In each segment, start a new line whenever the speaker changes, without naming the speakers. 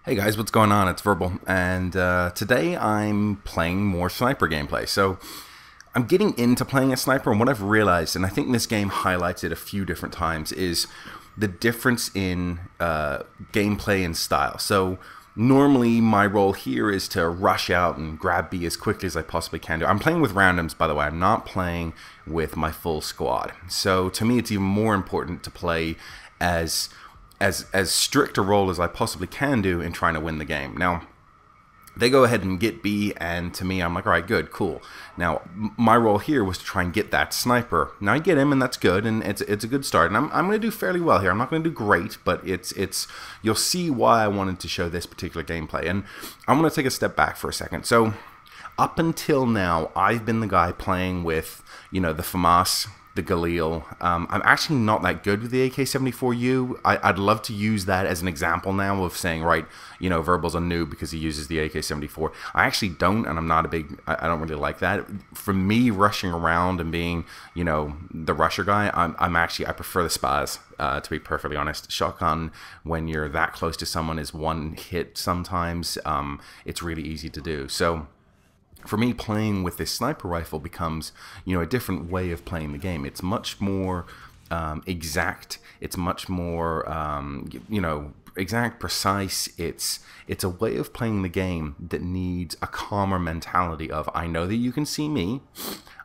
Hey guys, what's going on? It's Verbal, and today I'm playing more sniper gameplay. So I'm getting into playing a sniper, and what I've realized, and I think this game highlights it a few different times, is the difference in gameplay and style. So normally my role here is to rush out and grab B as quickly as I possibly can do. I'm playing with randoms, by the way. I'm not playing with my full squad. So to me, it's even more important to play as strict a role as I possibly can do in trying to win the game. Now, they go ahead and get B, and to me, I'm like, all right, good, cool. Now, my role here was to try and get that sniper. Now, I get him, and that's good, and it's a good start. And I'm going to do fairly well here. I'm not going to do great, but it's you'll see why I wanted to show this particular gameplay. And I'm going to take a step back for a second. So, up until now, I've been the guy playing with, the FAMAS, the Galil. I'm actually not that good with the AK-74U. I'd love to use that as an example now of saying, right, Verbal's a noob because he uses the AK-74. I actually don't, and I'm not I don't really like that. For me, rushing around and being, the rusher guy, I prefer the spas, to be perfectly honest. Shotgun, when you're that close to someone, is one hit sometimes. It's really easy to do. So for me, playing with this sniper rifle becomes, a different way of playing the game. It's much more exact. It's much more, exact, precise. It's a way of playing the game that needs a calmer mentality of, I know that you can see me,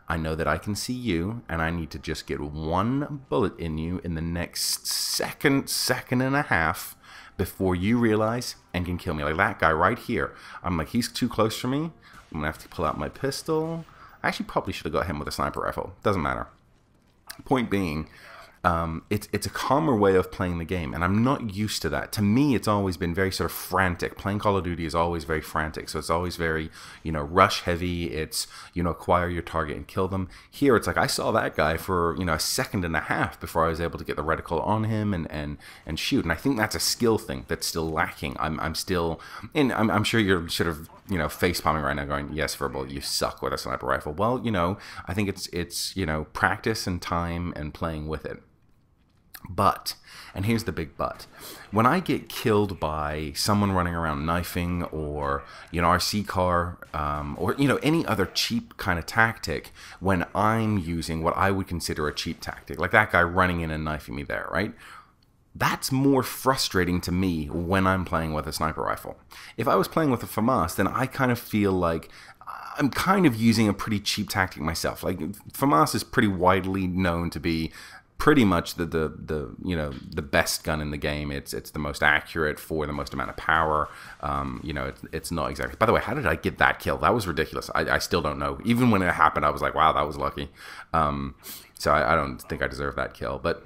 I know that I can see you, and I need to just get one bullet in you in the next second and a half before you realize and can kill me. Like that guy right here. I'm like, he's too close for me. I'm going to have to pull out my pistol. I actually probably should have got him with a sniper rifle. Doesn't matter. Point being, it's a calmer way of playing the game, and I'm not used to that. To me, it's always been very sort of frantic. Playing Call of Duty is always very frantic, so it's always very, rush heavy. It's, acquire your target and kill them. Here, it's like I saw that guy for, a second and a half before I was able to get the reticle on him and shoot. And I think that's a skill thing that's still lacking. I'm still, and I'm sure you're sort of, face palming right now going, yes, Verbal, you suck with a sniper rifle. Well, I think it's practice and time and playing with it. But, and here's the big but, when I get killed by someone running around knifing or, RC car, or, any other cheap kind of tactic, when I'm using what I would consider a cheap tactic, like that guy running in and knifing me there, right? That's more frustrating to me when I'm playing with a sniper rifle. If I was playing with a FAMAS, then I kind of feel like I'm kind of using a pretty cheap tactic myself. Like, FAMAS is pretty widely known to be pretty much the best gun in the game. It's the most accurate for the most amount of power. It's not exactly. By the way, how did I get that kill? That was ridiculous. I still don't know. Even when it happened, I was like, wow, that was lucky. So I don't think I deserve that kill, but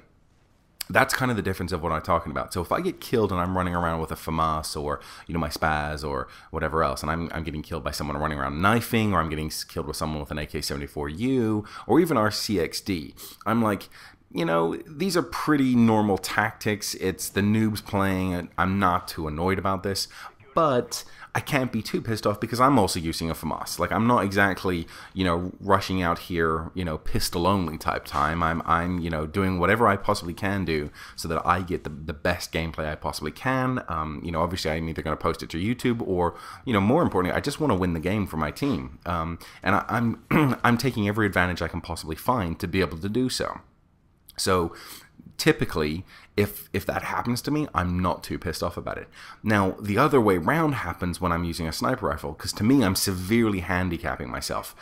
that's kind of the difference of what I'm talking about. So if I get killed and I'm running around with a FAMAS or, my spaz or whatever else, and I'm getting killed by someone running around knifing, or I'm getting killed with someone with an AK-74U, or even our CXD, I'm like, these are pretty normal tactics. It's the noobs playing. I'm not too annoyed about this, but I can't be too pissed off because I'm also using a FAMAS. Like, I'm not exactly, rushing out here, pistol only type time. I'm doing whatever I possibly can do so that I get the best gameplay I possibly can. Obviously I'm either going to post it to YouTube or, more importantly, I just want to win the game for my team. And I'm taking every advantage I can possibly find to be able to do so. So typically, if that happens to me, I'm not too pissed off about it. Now, the other way around happens when I'm using a sniper rifle, because to me, I'm severely handicapping myself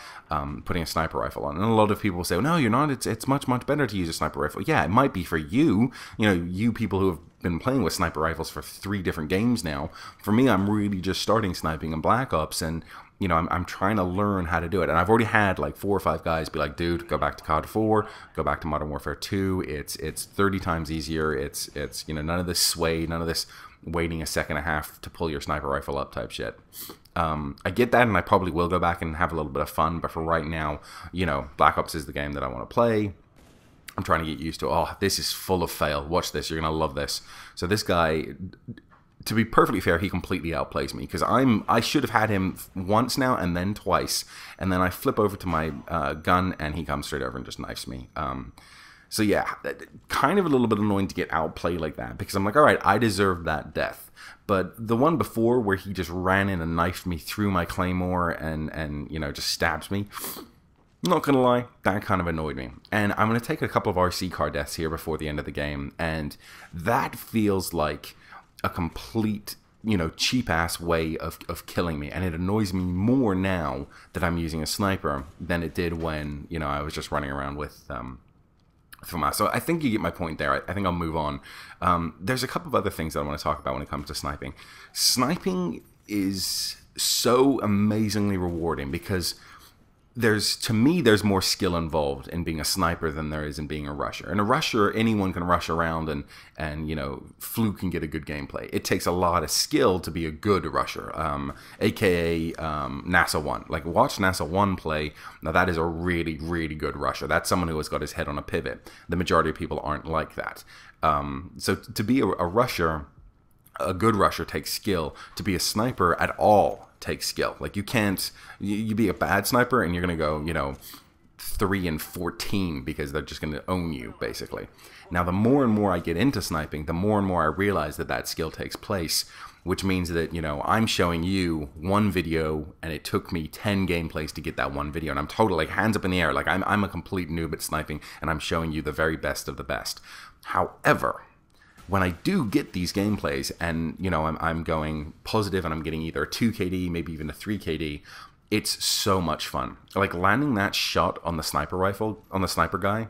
putting a sniper rifle on. And a lot of people say, no, you're not. It's much, much better to use a sniper rifle. Yeah, it might be for you, you people who have been playing with sniper rifles for 3 different games now. For me, I'm really just starting sniping in Black Ops, and I'm trying to learn how to do it. And I've already had like 4 or 5 guys be like, dude, go back to COD 4, go back to Modern Warfare 2. It's 30 times easier. It's none of this sway, none of this waiting a second and a half to pull your sniper rifle up type shit. I get that, and I probably will go back and have a little bit of fun. But for right now, Black Ops is the game that I want to play. I'm trying to get used to, this is full of fail. Watch this. You're going to love this. So this guy, to be perfectly fair, he completely outplays me, because I should have had him once now and then twice, and then I flip over to my gun and he comes straight over and just knifes me. So yeah, kind of a little bit annoying to get outplayed like that, because I'm like, all right, I deserve that death. But the one before, where he just ran in and knifed me through my claymore and you know, just stabs me, not gonna lie, that kind of annoyed me. And I'm gonna take a couple of RC car deaths here before the end of the game, and that feels like a complete, you know, cheap-ass way of killing me. And it annoys me more now that I'm using a sniper than it did when, you know, I was just running around with so I think you get my point there. I think I'll move on. There's a couple of other things that I want to talk about when it comes to sniping. Sniping is so amazingly rewarding because to me, there's more skill involved in being a sniper than there is in being a rusher. And a rusher, anyone can rush around and you know, fluke and get a good gameplay. It takes a lot of skill to be a good rusher, aka NASA 1. Like, watch NASA 1 play. Now, that is a really, really good rusher. That's someone who has got his head on a pivot. The majority of people aren't like that. So to be a rusher, a good rusher takes skill. To be a sniper at all takes skill. Like, you can't, you be a bad sniper and you're going to go, you know, 3 and 14 because they're just going to own you, basically. Now, the more and more I get into sniping, the more and more I realize that that skill takes place, which means that, you know, I'm showing you one video and it took me 10 gameplays to get that one video, and I'm totally, like, hands up in the air, like I'm a complete noob at sniping, and I'm showing you the very best of the best. However, when I do get these gameplays and, you know, I'm going positive and I'm getting either a 2 KD, maybe even a 3 KD, it's so much fun. Like, landing that shot on the sniper rifle, on the sniper guy,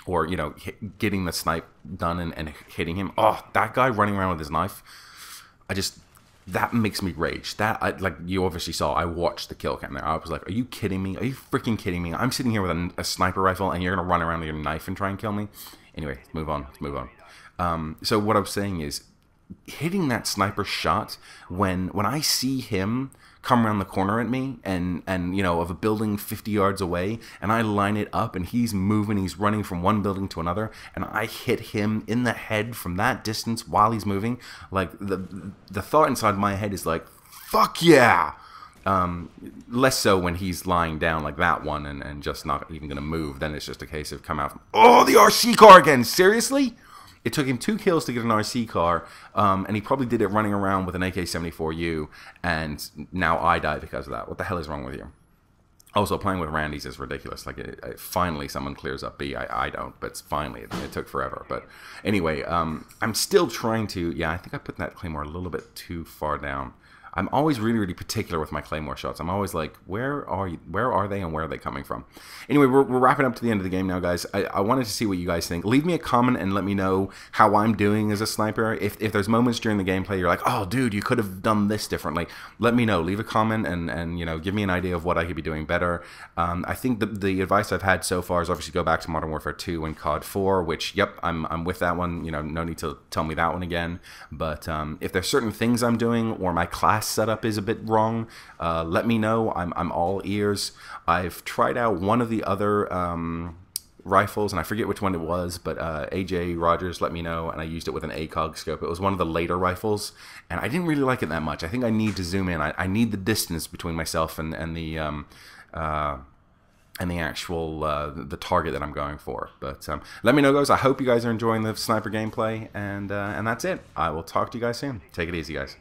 or, you know, getting the snipe done and hitting him. Oh, that guy running around with his knife, that makes me rage. Like you obviously saw, I watched the kill cam there. I was like, are you kidding me? Are you freaking kidding me? I'm sitting here with a sniper rifle and you're going to run around with your knife and try and kill me? Anyway, let's move on. So what I was saying is, hitting that sniper shot when I see him come around the corner at me and you know, of a building 50 yards away, and I line it up and he's moving, he's running from one building to another, and I hit him in the head from that distance while he's moving, like the thought inside my head is like, fuck yeah. Less so when he's lying down like that one and just not even gonna move. Then it's just a case of come out from, oh, the RC car again, seriously? It took him 2 kills to get an RC car, and he probably did it running around with an AK-74U, and now I die because of that. What the hell is wrong with you? Also, playing with Randy's is ridiculous. Like, finally someone clears up B. I don't, but finally. It took forever. But anyway, I'm still trying to... Yeah, I think I put that Claymore a little bit too far down. I'm always really, really particular with my Claymore shots. I'm always like, where are they and where are they coming from? Anyway, we're wrapping up to the end of the game now, guys. I wanted to see what you guys think. Leave me a comment and let me know how I'm doing as a sniper. If there's moments during the gameplay you're like, oh, dude, you could have done this differently, let me know. Leave a comment and you know, give me an idea of what I could be doing better. I think the advice I've had so far is obviously go back to Modern Warfare 2 and COD 4, which, yep, I'm with that one. You know, no need to tell me that one again. But if there's certain things I'm doing or my class setup is a bit wrong, let me know. I'm all ears. I've tried out one of the other rifles, and I forget which one it was, but AJ Rogers let me know, and I used it with an ACOG scope. It was one of the later rifles, and I didn't really like it that much. I think I need to zoom in. I need the distance between myself and the actual the target that I'm going for. But let me know, guys. I hope you guys are enjoying the sniper gameplay, and that's it. I will talk to you guys soon. Take it easy, guys.